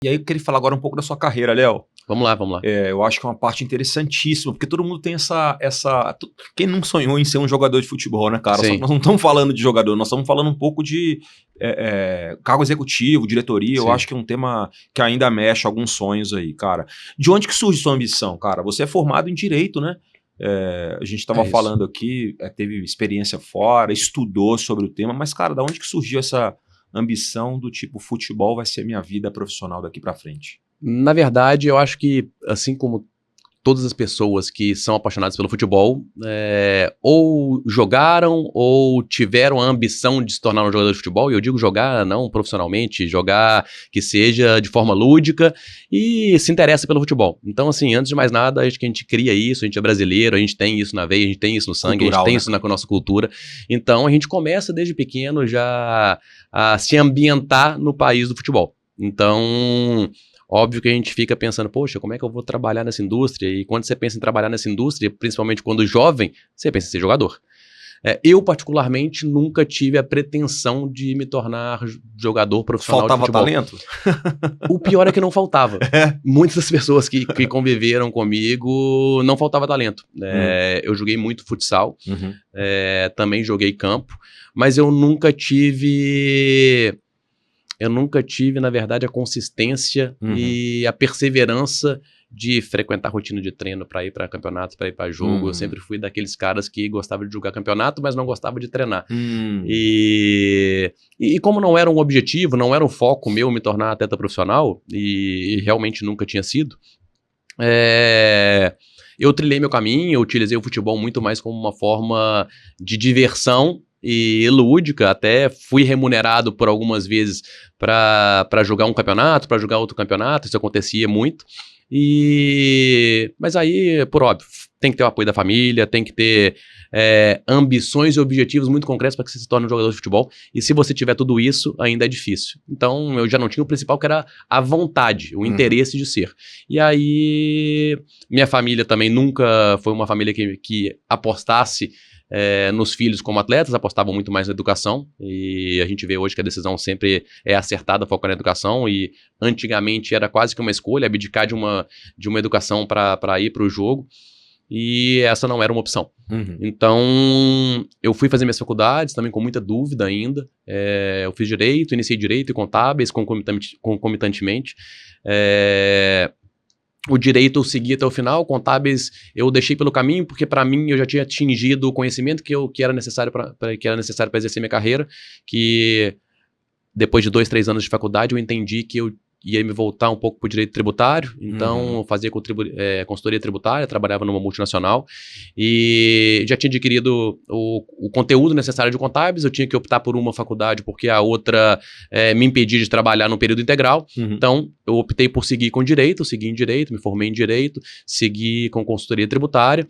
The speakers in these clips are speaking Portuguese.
E aí eu queria falar agora um pouco da sua carreira, Léo. Vamos lá, vamos lá. Eu acho que é uma parte interessantíssima, porque todo mundo tem Quem não sonhou em ser um jogador de futebol, né, cara? Só que Sim. nós não estamos falando de jogador, nós estamos falando um pouco de cargo executivo, diretoria. Eu Sim. acho que é um tema que ainda mexe alguns sonhos aí, cara. De onde que surge sua ambição, cara? Você é formado em Direito, né? A gente estava falando aqui, teve experiência fora, estudou sobre o tema, mas, cara, da onde que surgiu essa ambição do tipo, futebol vai ser minha vida profissional daqui pra frente? Na verdade, eu acho que, assim como todas as pessoas que são apaixonadas pelo futebol, ou jogaram ou tiveram a ambição de se tornar um jogador de futebol, e eu digo jogar não profissionalmente, jogar que seja de forma lúdica, e se interessa pelo futebol. Então, assim, antes de mais nada, acho que a gente cria isso, a gente é brasileiro, a gente tem isso na veia, a gente tem isso no sangue, cultural, a gente tem, né, isso na nossa cultura. Então, a gente começa desde pequeno já a se ambientar no país do futebol. Então, óbvio que a gente fica pensando, poxa, como é que eu vou trabalhar nessa indústria? E quando você pensa em trabalhar nessa indústria, principalmente quando jovem, você pensa em ser jogador. Eu, particularmente, nunca tive a pretensão de me tornar jogador profissional de futebol. Faltava talento? O pior é que não faltava. Muitas das pessoas que conviveram comigo, não faltava talento. Eu joguei muito futsal, também joguei campo, mas eu nunca tive, na verdade, a consistência e a perseverança de frequentar rotina de treino para ir para campeonato, para ir para jogo. Eu sempre fui daqueles caras que gostava de jogar campeonato, mas não gostava de treinar. E como não era um objetivo, não era um foco meu me tornar atleta profissional, e realmente nunca tinha sido, eu trilhei meu caminho, eu utilizei o futebol muito mais como uma forma de diversão e lúdica. Até fui remunerado por algumas vezes para jogar um campeonato, para jogar outro campeonato, isso acontecia muito. Mas aí, por óbvio, tem que ter o apoio da família, tem que ter ambições e objetivos muito concretos para que você se torne um jogador de futebol. E se você tiver tudo isso, ainda é difícil. Então, eu já não tinha o principal, que era a vontade, o interesse de ser. E aí, minha família também nunca foi uma família que apostasse nos filhos como atletas, apostavam muito mais na educação, e a gente vê hoje que a decisão sempre é acertada, focar na educação, e antigamente era quase que uma escolha, abdicar de uma educação para ir para o jogo, e essa não era uma opção. Então, eu fui fazer minhas faculdades, também com muita dúvida ainda. Eu fiz Direito, iniciei Direito e Contábeis concomitantemente. O Direito eu segui até o final, Contábeis eu deixei pelo caminho, porque para mim eu já tinha atingido o conhecimento que era necessário para exercer minha carreira, que depois de 2, 3 anos de faculdade eu entendi que eu ia me voltar um pouco para o direito tributário. Então eu fazia consultoria tributária, trabalhava numa multinacional e já tinha adquirido o conteúdo necessário de Contábeis. Eu tinha que optar por uma faculdade porque a outra me impedia de trabalhar no período integral. Então eu optei por seguir com Direito, segui em Direito, me formei em Direito, segui com consultoria tributária.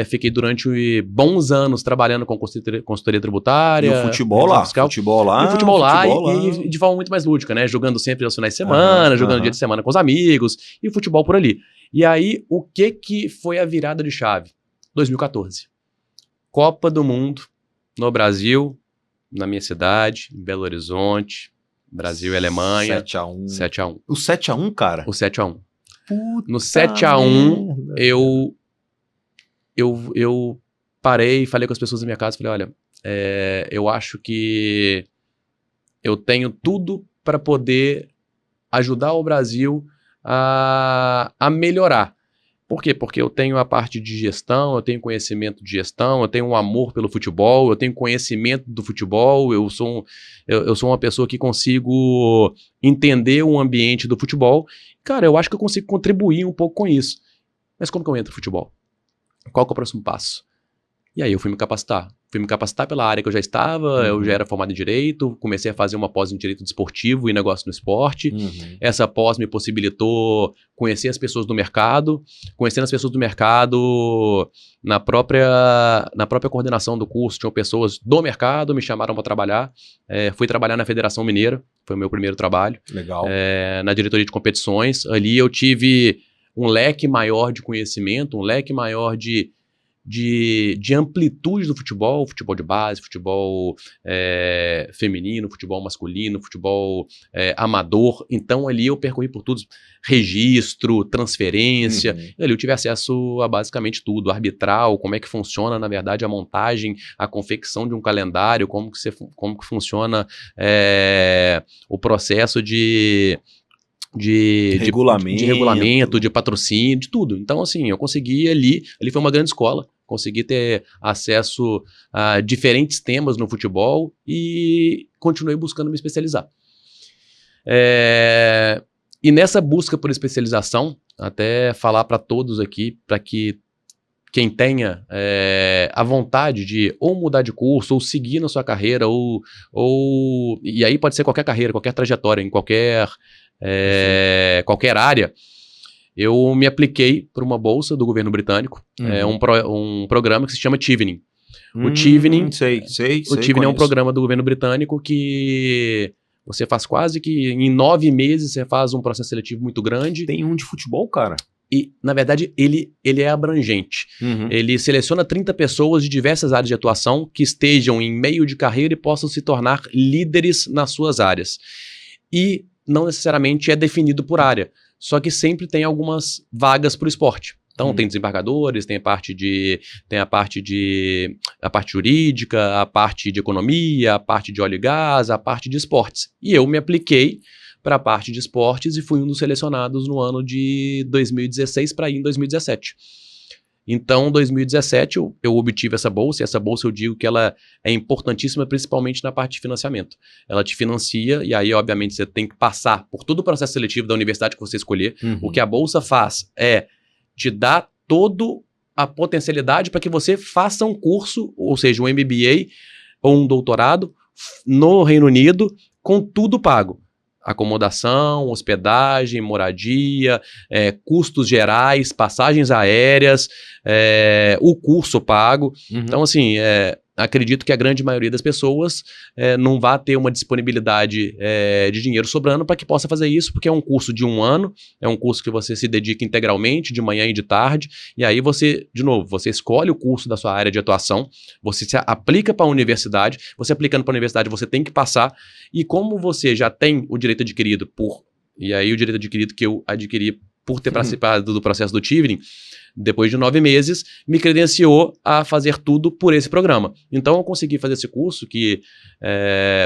Fiquei durante bons anos trabalhando com consultoria tributária. E o futebol lá? E o futebol lá, e de forma muito mais lúdica, né? Jogando sempre aos finais de semana, jogando dia de semana com os amigos, e o futebol por ali. E aí, o que foi a virada de chave? 2014. Copa do Mundo no Brasil, na minha cidade, em Belo Horizonte, Brasil e Alemanha. 7-1. 7-1. O 7-1, cara? O 7-1. Puta no 7-1, eu parei e falei com as pessoas da minha casa, falei, olha, eu acho que eu tenho tudo para poder ajudar o Brasil a melhorar. Por quê? Porque eu tenho a parte de gestão, eu tenho conhecimento de gestão, eu tenho um amor pelo futebol, eu tenho conhecimento do futebol, eu sou uma pessoa que consigo entender o ambiente do futebol. Cara, eu acho que eu consigo contribuir um pouco com isso. Mas como que eu entro no futebol? Qual que é o próximo passo? E aí eu fui me capacitar. Fui me capacitar pela área que eu já estava, eu já era formado em Direito, comecei a fazer uma pós em Direito Desportivo e Negócio no Esporte. Essa pós me possibilitou conhecer as pessoas do mercado. Conhecendo as pessoas do mercado, na própria coordenação do curso, tinham pessoas do mercado, me chamaram para trabalhar. Fui trabalhar na Federação Mineira, foi o meu primeiro trabalho. Legal. Na diretoria de competições. Ali eu tive um leque maior de conhecimento, um leque maior de de amplitude do futebol de base, futebol feminino, futebol masculino, futebol amador. Então ali eu percorri por tudo, registro, transferência, e ali eu tive acesso a basicamente tudo, arbitral, como é que funciona na verdade a montagem, a confecção de um calendário, como que funciona o processo de regulamento, de patrocínio, de tudo. Então, assim, eu consegui ali foi uma grande escola, consegui ter acesso a diferentes temas no futebol e continuei buscando me especializar. E nessa busca por especialização, até falar para todos aqui, para que quem tenha a vontade de ou mudar de curso, ou seguir na sua carreira, e aí pode ser qualquer carreira, qualquer trajetória, em qualquer área, eu me apliquei para uma bolsa do governo britânico, um programa que se chama Chevening. O Chevening é um programa do governo britânico que você faz quase que em 9 meses, você faz um processo seletivo muito grande. Tem um de futebol, cara. E, na verdade, ele é abrangente. Ele seleciona 30 pessoas de diversas áreas de atuação que estejam em meio de carreira e possam se tornar líderes nas suas áreas. E não necessariamente é definido por área, só que sempre tem algumas vagas para o esporte. Então tem desembargadores, tem a parte jurídica, a parte de economia, a parte de óleo e gás, a parte de esportes. E eu me apliquei para a parte de esportes e fui um dos selecionados no ano de 2016 para ir em 2017. Então, em 2017, eu obtive essa bolsa, e essa bolsa eu digo que ela é importantíssima, principalmente na parte de financiamento. Ela te financia, e aí, obviamente, você tem que passar por todo o processo seletivo da universidade que você escolher. O que a bolsa faz é te dar toda a potencialidade para que você faça um curso, ou seja, um MBA ou um doutorado no Reino Unido, com tudo pago. Acomodação, hospedagem, moradia, custos gerais, passagens aéreas, o curso pago. Então, assim, acredito que a grande maioria das pessoas não vai ter uma disponibilidade de dinheiro sobrando para que possa fazer isso, porque é um curso de 1 ano, é um curso que você se dedica integralmente, de manhã e de tarde, e aí você, de novo, você escolhe o curso da sua área de atuação, você se aplica para a universidade, você aplicando para a universidade você tem que passar, e como você já tem o direito adquirido e aí o direito adquirido que eu adquiri por ter participado do processo do Chevening, depois de 9 meses, me credenciou a fazer tudo por esse programa. Então, eu consegui fazer esse curso que,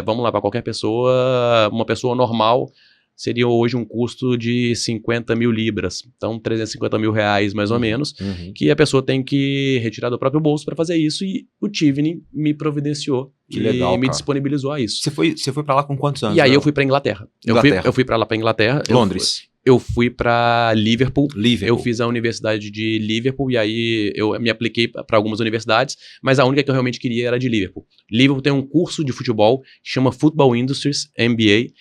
vamos lá, para qualquer pessoa, uma pessoa normal, seria hoje um custo de 50 mil libras. Então, 350 mil reais, mais ou menos, que a pessoa tem que retirar do próprio bolso para fazer isso, e o Chevening me providenciou e me disponibilizou a isso. Você foi para lá com quantos anos? E aí eu fui para Inglaterra. Eu fui para lá para Inglaterra. Londres. Eu fui para Liverpool. Eu fiz a Universidade de Liverpool e aí eu me apliquei para algumas universidades, mas a única que eu realmente queria era de Liverpool. Liverpool tem um curso de futebol que chama Football Industries MBA,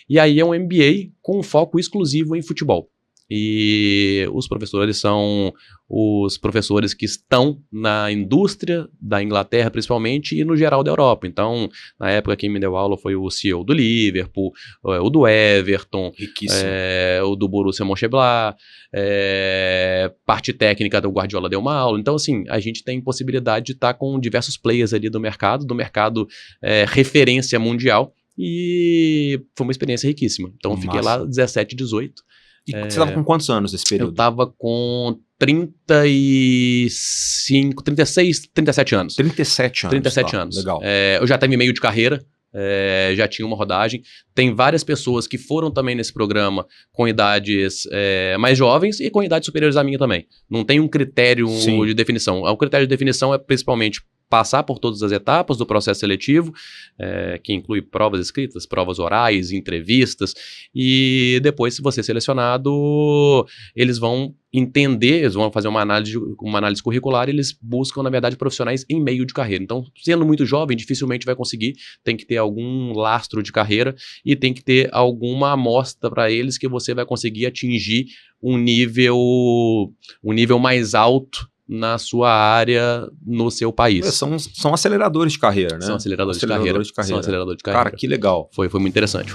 e aí é um MBA com foco exclusivo em futebol. E os professores são os professores que estão na indústria da Inglaterra, principalmente, e no geral da Europa. Então, na época, quem me deu aula foi o CEO do Liverpool, o do Everton, o do Borussia Mönchengladbach, parte técnica do Guardiola deu uma aula. Então, assim, a gente tem possibilidade de estar com diversos players ali do mercado referência mundial, e foi uma experiência riquíssima. Então, eu fiquei lá 17, 18. E você estava com quantos anos nesse período? Eu estava com 35, 36, 37 anos. 37 anos. 37 anos. Legal. Eu já estava em meio de carreira, já tinha uma rodagem. Tem várias pessoas que foram também nesse programa com idades mais jovens e com idades superiores à minha também. Não tem um critério de definição. O critério de definição é principalmente passar por todas as etapas do processo seletivo, que inclui provas escritas, provas orais, entrevistas, e depois, se você é selecionado, eles vão entender, eles vão fazer uma análise curricular, e eles buscam, na verdade, profissionais em meio de carreira. Então, sendo muito jovem, dificilmente vai conseguir, tem que ter algum lastro de carreira e tem que ter alguma amostra para eles que você vai conseguir atingir um nível mais alto na sua área, no seu país. São aceleradores de carreira, né? São aceleradores de carreira. Cara, que legal. Foi muito interessante,